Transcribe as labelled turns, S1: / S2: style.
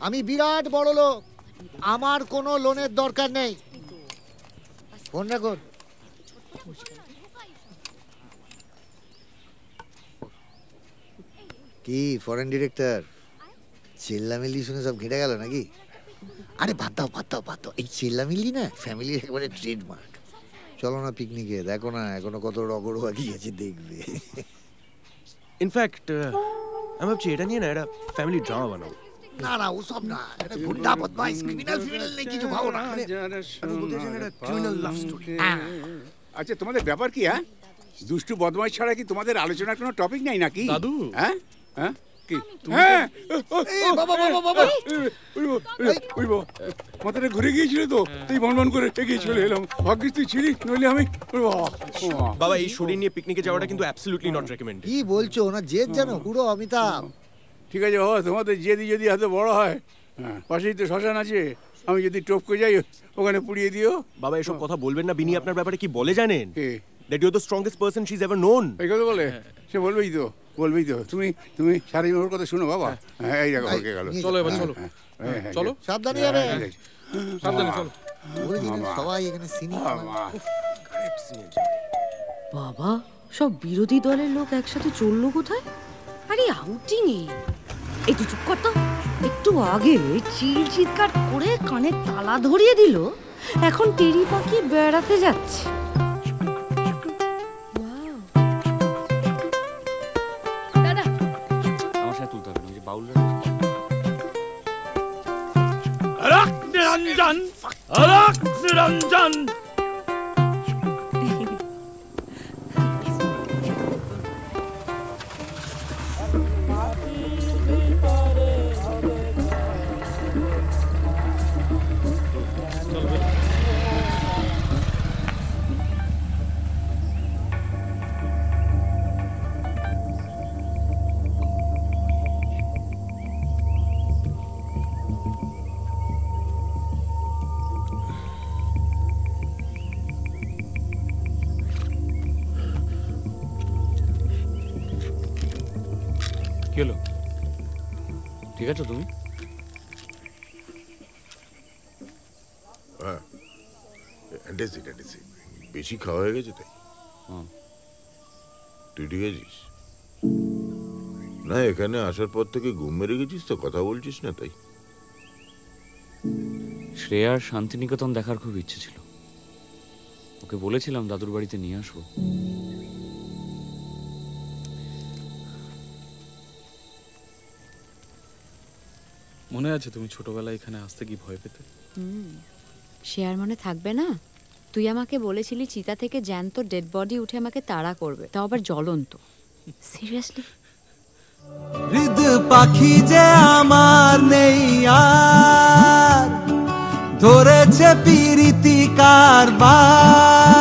S1: আমি বিরাট বড় লোক, আমার কোনো লোনের দরকার নেই। ফোন রাখুন। কি ফরেন ডিরেক্টর, চিল্লামিল্লি শুনে সব ঘেটে গেল নাকি? আরে বাদ দাও বাদ দাও বাদ দাও, এই চিল্লামিল্লি না ফ্যামিলির একেবারে ট্রেডমার্ক। চলো না পিকনিকে, দেখো না এখনো কত রগড় বাকি আছে, দেখবে।
S2: ইনফ্যাক্ট আমি ভাবছি এটা নিয়ে না একটা ফ্যামিলি ড্রামা বানাবো।
S1: না না ওসব না, এটা গুন্ডা বদমাইশ ক্রিমিনাল ফিমিনাল নেই কিছু ভাবো না।
S2: আমি বলতে চাই একটা ক্রিমিনাল লাভ স্টোরি।
S3: আচ্ছা তোমাদের ব্যাপার কি? হ্যাঁ, দুষ্টু বদমাইশ ছাড়া কি তোমাদের আলোচনার কোনো টপিক নাই নাকি
S2: দাদু?
S3: হ্যাঁ হ্যাঁ কি? হ্যাঁ
S1: বাবা বাবা বাবা,
S3: মাথাটা ঘুরে গিয়েছিল তো, তুই বনবন করে এগিয়ে চলে এলাম। ভাগ্যিস তুই ছিলি, নইলে আমি।
S2: বাবা এই শরীর নিয়ে পিকনিকে যাওয়াটা কিন্তু অ্যাবসলিউটলি নট রেকমেন্ডেড।
S1: কি বলছো? ওনার জেদ জানো পুরো অমিতাভ।
S3: ঠিক আছে বাবা, তোমাদের জেদি যদি এত বড় হয়, হ্যাঁ পাশেই তো শ্মশান আছে, আমি যদি টপকে যাই ওখানে পুড়িয়ে দিও।
S2: বাবা এসব কথা বলবেন না। বিনি আপনার ব্যাপারে কি বলে জানেন? That you are the strongest person she is ever known.
S3: এই কথা বলে? সে বলবেই তো, বলবেই তো। তুমি তুমি সারা ওর কথা শুনো বাবা। হ্যাঁ এই দেখো হয়ে গেল।
S4: চলো এবার চলো চলো,
S1: সাবধানে যাবে,
S4: সাবধানে চলো।
S1: সবাই এখানে সিনেমা।
S5: বাবা সব বিরোধী দলের লোক একসাথে চললো কোথায়? আরে আউটিং এ। এই তুই চুপ কর তো। একটু আগে চিৎকার করে কানে তালা ধরিয়ে দিল, এখন টেরি পাখি বেড়াতে যাচ্ছে। দাদা
S6: আমার সাথে তুলতে হবে না, যে বাউল
S4: নিরঞ্জন, অলক নিরঞ্জন।
S6: কি হলো? ঠিক আছো তুমি?
S7: হ্যাঁ, বেশি খাওয়া হয়ে গেছে তাই। তুই ঠিক আছিস না? এখানে আসার পর থেকে ঘুম মেরে গেছিস তো, কথা বলছিস না তাই।
S6: শ্রেয়ার শান্তিনিকেতন দেখার খুব ইচ্ছে ছিল, ওকে বলেছিলাম দাদুর বাড়িতে নিয়ে আসবো।
S4: মনে আছে তুমি ছোটবেলায় এখানে আসতে কি ভয় পেতে?
S8: সে আর মনে থাকবে না? তুই আমাকে বলেছিলি চিতা থেকে জ্যান্ত ডেড বডি উঠে আমাকে তাড়া করবে, তাও আবার জ্বলন্ত। সিরিয়াসলি?
S9: হৃদ পাখি যে আমার নেই আর, ধরেছে পিরিতি কারবার।